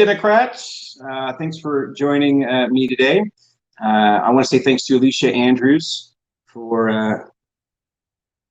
Democrats. Thanks for joining me today. I want to say thanks to Alicia Andrews for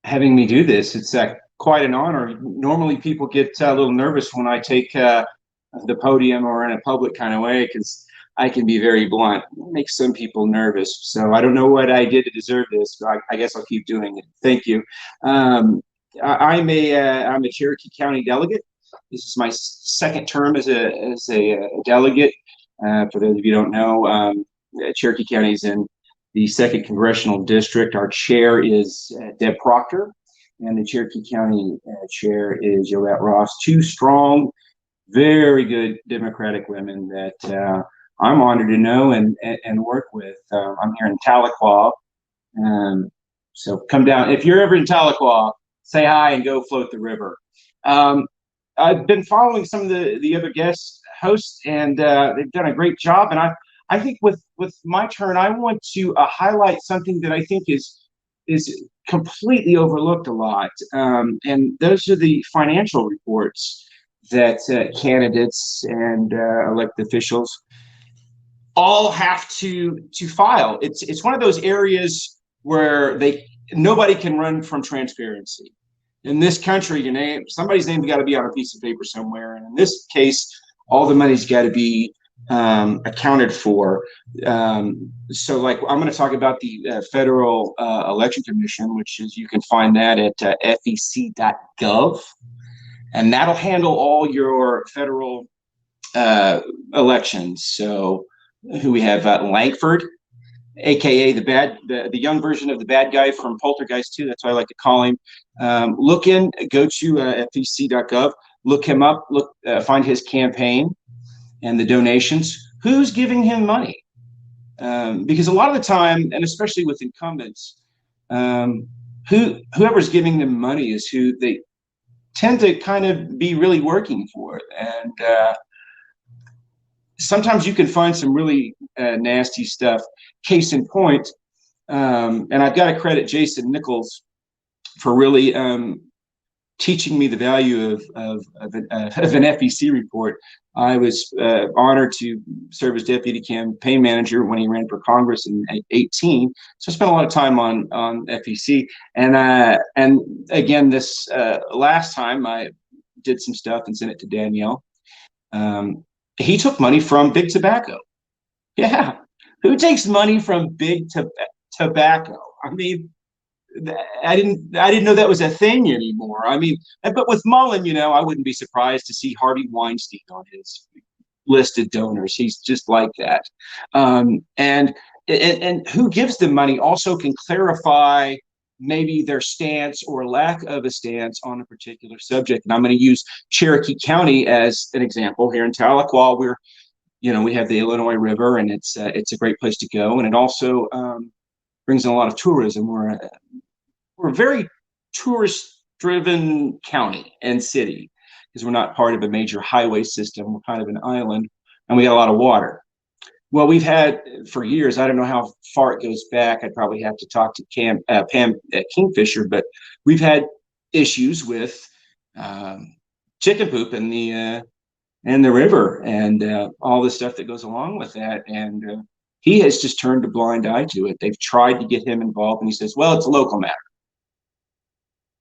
having me do this. It's quite an honor. Normally people get a little nervous when I take the podium or in a public kind of way, because I can be very blunt. It makes some people nervous. So I don't know what I did to deserve this, but I guess I'll keep doing it. Thank you. I'm a Cherokee County delegate. This is my second term as a delegate. For those of you who don't know, Cherokee County is in the 2nd Congressional District. Our chair is Deb Proctor, and the Cherokee County chair is Yolette Ross. Two strong, very good Democratic women that I'm honored to know and work with. I'm here in Tahlequah, so come down. If you're ever in Tahlequah, say hi and go float the river. I've been following some of the other guest hosts, and they've done a great job. And I think with my turn, I want to highlight something that I think is completely overlooked a lot, and those are the financial reports that candidates and elected officials all have to file. It's one of those areas where nobody can run from transparency. In this country, somebody's name's got to be on a piece of paper somewhere, and in this case, all the money's got to be accounted for. So, like, I'm going to talk about the Federal Election Commission, which is, you can find that at fec.gov, and that'll handle all your federal elections. So, who we have? Langford, aka the young version of the bad guy from Poltergeist 2. That's what I like to call him. Go to fec.gov, look him up, find his campaign and the donations. Who's giving him money? Because a lot of the time, and especially with incumbents, whoever's giving them money is who they tend to kind of be really working for. And sometimes you can find some really nasty stuff. Case in point, and I've got to credit Jason Nichols for really teaching me the value of an FEC report. I was honored to serve as deputy campaign manager when he ran for Congress in 2018. So I spent a lot of time on FEC, and again this last time I did some stuff and sent it to Danielle. He took money from Big Tobacco. Yeah, who takes money from Big Tobacco? I mean, I didn't know that was a thing anymore. I mean, but with Mullen, I wouldn't be surprised to see Harvey Weinstein on his listed donors. He's just like that. And who gives them money also can clarify maybe their stance or lack of a stance on a particular subject. And I'm going to use Cherokee County as an example. Here in Tahlequah, we have the Illinois River, and it's a great place to go, and it also brings in a lot of tourism. We're a very tourist-driven county and city because we're not part of a major highway system. We're kind of an island, and we got a lot of water. Well, we've had for years, I don't know how far it goes back. I'd probably have to talk to Pam at Kingfisher, but we've had issues with chicken poop in the river and all the stuff that goes along with that. And he has just turned a blind eye to it. They've tried to get him involved, and he says, well, it's a local matter.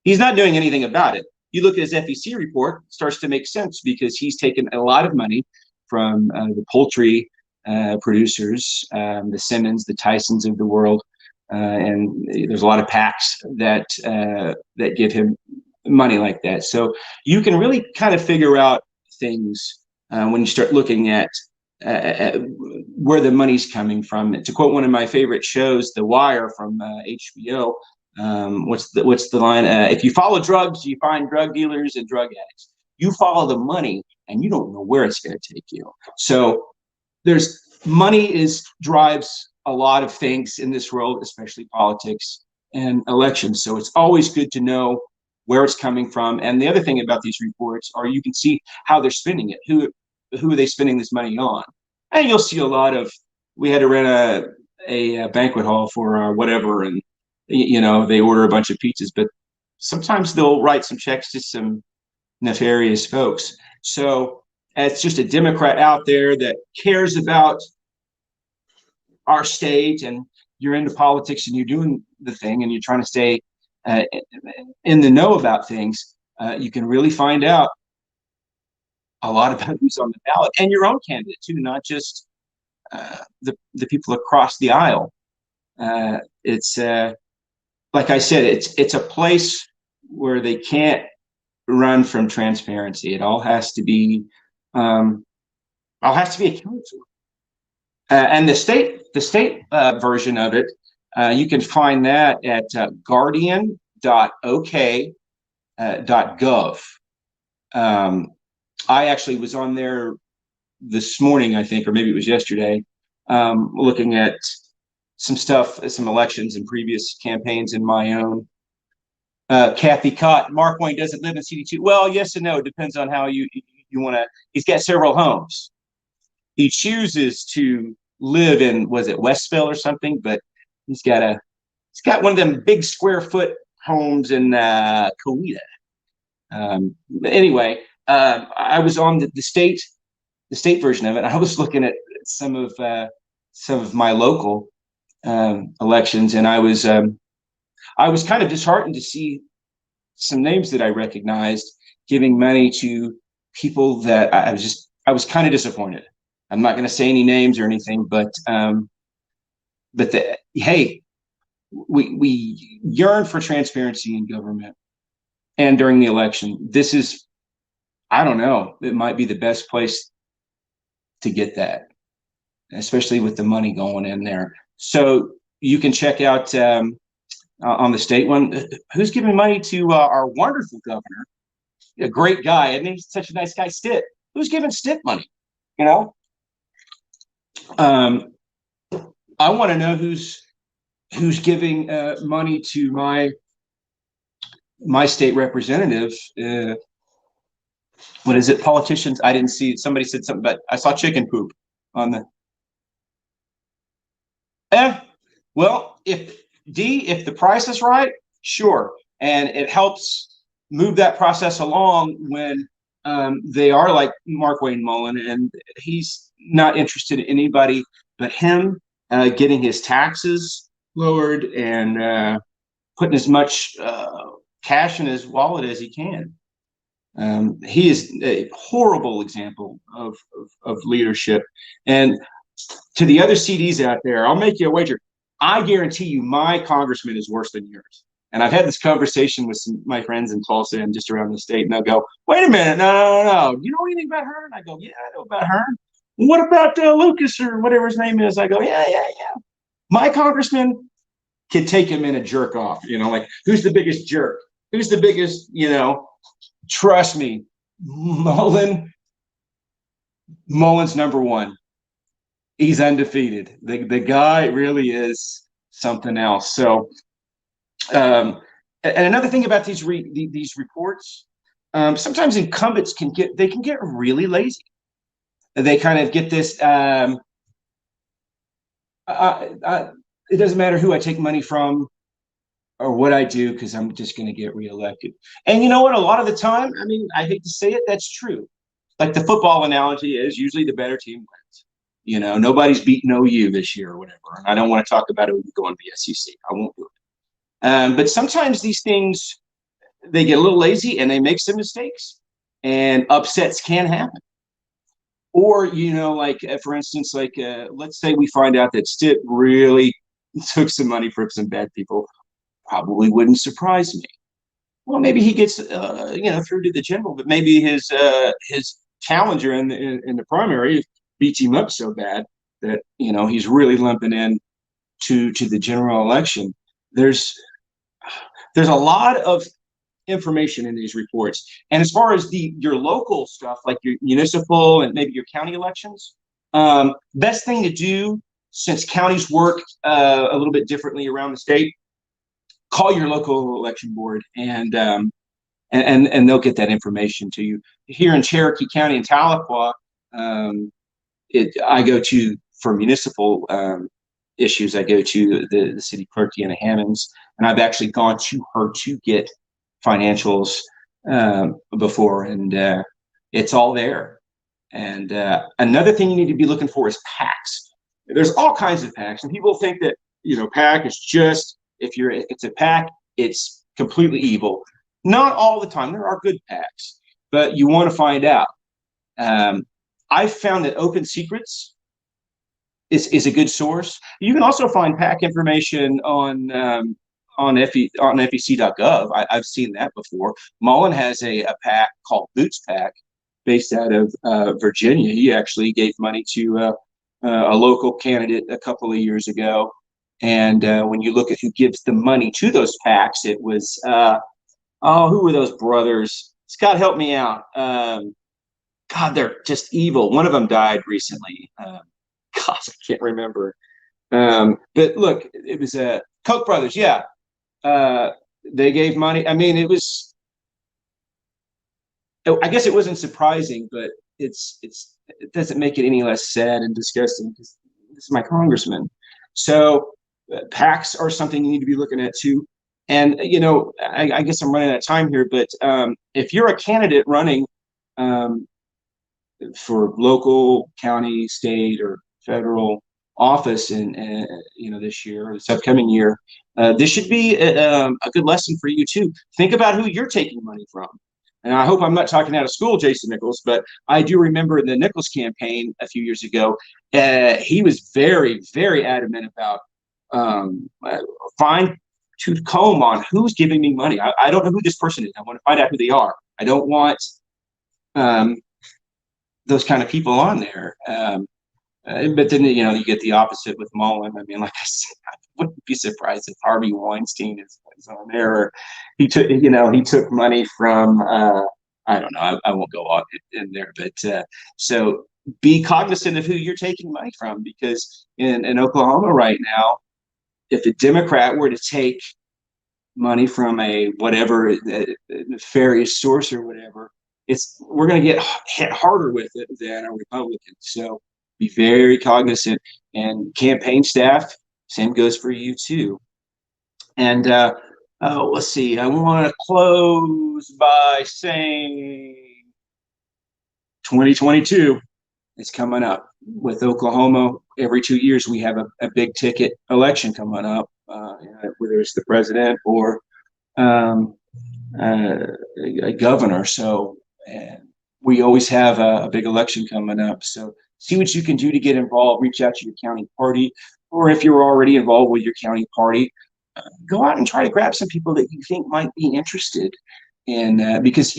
He's not doing anything about it. You look at his FEC report, it starts to make sense because he's taken a lot of money from the poultry producers, the Simmons, the Tysons of the world, and there's a lot of PACs that give him money like that. So you can really kind of figure out things when you start looking at where the money's coming from. To quote one of my favorite shows, The Wire from HBO, what's the line? If you follow drugs, you find drug dealers and drug addicts. You follow the money, and you don't know where it's going to take you. So money drives a lot of things in this world, especially politics and elections. So it's always good to know where it's coming from. And the other thing about these reports are you can see how they're spending it. Who are they spending this money on? And you'll see a lot of, we had to rent a banquet hall for whatever, and they order a bunch of pizzas, but sometimes they'll write some checks to some nefarious folks. So as just a Democrat out there that cares about our state, and you're into politics and you're doing the thing and you're trying to stay in the know about things, you can really find out a lot about who's on the ballot and your own candidate too, not just the people across the aisle. It's like I said, it's a place where they can't run from transparency. It all has to be accounted for. And the state version of it, you can find that at guardian.ok.gov. I actually was on there this morning, I think, or maybe it was yesterday, looking at some stuff, some elections and previous campaigns in my own. Kathy Cott, Mark Wayne doesn't live in CD2. Well, yes and no. It depends on how you want to. He's got several homes. He chooses to live in, was it Westville or something? But he's got one of them big square foot homes in Coweta. Anyway, I was on the state version of it. I was looking at some of my local elections, and I was kind of disheartened to see some names that I recognized giving money to people that I was kind of disappointed. I'm not going to say any names or anything, but hey, we yearn for transparency in government, and during the election, this is, I don't know, it might be the best place to get that, especially with the money going in there. So you can check out on the state one, who's giving money to our wonderful governor, a great guy, and he's such a nice guy, Stitt. Who's giving Stitt money? You know, I want to know who's giving money to my state representative. What is it? Politicians? I didn't see it. Somebody said something, but I saw chicken poop on the. Well, if the price is right, sure, and it helps move that process along when they are like Mark Wayne Mullen, and he's not interested in anybody but him getting his taxes lowered and putting as much cash in his wallet as he can. He is a horrible example of leadership. And to the other CDs out there, I'll make you a wager. I guarantee you my congressman is worse than yours. And I've had this conversation with my friends in Tulsa and just around the state, and they'll go, wait a minute, no. You know anything about Hearn? I go, yeah, I know about Hearn. What about Lucas or whatever his name is? I go, yeah. My congressman could take him in a jerk off, like, who's the biggest jerk? Who's the biggest, trust me, Mullen's number one. He's undefeated. The guy really is something else. So, and another thing about these reports, sometimes incumbents can get really lazy. They kind of get this. It doesn't matter who I take money from or what I do, because I'm just going to get reelected. And you know what? A lot of the time, I mean, I hate to say it, that's true. Like the football analogy is, usually the better team wins. Nobody's beating OU this year or whatever. And I don't want to talk about OU going to the SEC. I won't do it. But sometimes these things, they get a little lazy and they make some mistakes, and upsets can happen. Or, like, for instance, like, let's say we find out that Stitt really took some money from some bad people. Probably wouldn't surprise me. Well, maybe he gets, through to the general, but maybe his challenger in the primary beats him up so bad that, he's really lumping in to the general election. There's a lot of information in these reports. And as far as your local stuff, like your municipal and maybe your county elections, best thing to do, since counties work a little bit differently around the state, call your local election board, and they'll get that information to you. Here in Cherokee County and Tahlequah, I go to, for municipal issues, I go to the city clerk, Deanna Hammonds, and I've actually gone to her to get financials before, and it's all there. And another thing you need to be looking for is PACs. There's all kinds of PACs, and people think that PAC is just if it's a PAC, it's completely evil. Not all the time. There are good PACs, but you want to find out. I've found that Open Secrets is a good source. You can also find PAC information on fec.gov. I've seen that before. Mullen has a PAC called Boots PAC, based out of Virginia. He actually gave money to a local candidate a couple of years ago. And when you look at who gives the money to those PACs, it was, who were those brothers? Scott, help me out. God, they're just evil. One of them died recently. God, I can't remember. But look, it was Koch brothers. Yeah. They gave money. I mean, it I guess it wasn't surprising, but it doesn't make it any less sad and disgusting because this is my congressman. So PACs are something you need to be looking at too. And I guess I'm running out of time here, but if you're a candidate running for local, county, state, or federal office in this year or this upcoming year, this should be a good lesson for you too. Think about who you're taking money from. And I hope I'm not talking out of school, Jason Nichols, but I do remember in the Nichols campaign a few years ago, he was very, very adamant about fine-tooth comb on who's giving me money. I don't know who this person is. I want to find out who they are. I don't want those kind of people on there. But then, you get the opposite with Mullen. I mean, like I said, I wouldn't be surprised if Harvey Weinstein is on there. Or he took money from, I don't know, I won't go on in there. But so be cognizant of who you're taking money from, because in Oklahoma right now, if a Democrat were to take money from a nefarious source or whatever, we're going to get hit harder with it than a Republican. So be very cognizant, and campaign staff, same goes for you too. And let's see, I want to close by saying 2022 is coming up. With Oklahoma, every 2 years we have a big ticket election coming up, whether it's the president or a governor. So we always have a big election coming up. So see what you can do to get involved. Reach out to your county party, or if you're already involved with your county party, go out and try to grab some people that you think might be interested in, because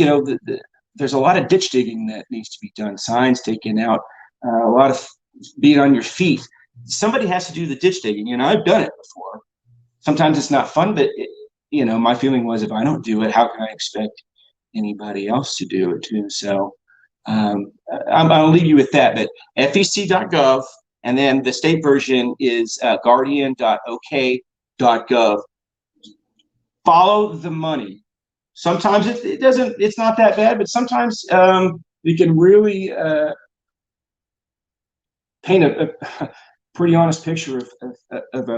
there's a lot of ditch digging that needs to be done. Signs taken out, a lot of being on your feet. Somebody has to do the ditch digging. I've done it before. Sometimes it's not fun, but my feeling was, if I don't do it, how can I expect anybody else to do it too? So I'll leave you with that. But fec.gov, and then the state version is guardian.ok.gov. Follow the money. Sometimes it's not that bad, but sometimes you can really paint a pretty honest picture of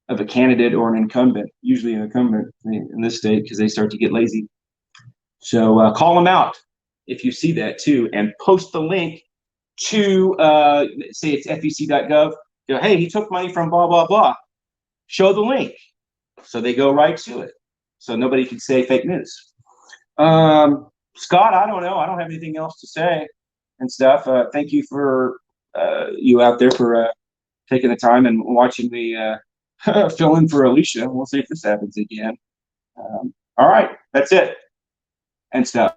a candidate or an incumbent, usually an incumbent in this state, because they start to get lazy. So call them out if you see that too, and post the link to, say it's fec.gov. Hey, he took money from blah, blah, blah. Show the link. So they go right to it. So nobody can say fake news. Scott, I don't know. I don't have anything else to say and stuff. Thank you for you out there for taking the time and watching me fill in for Alicia. We'll see if this happens again. All right, that's it and stuff.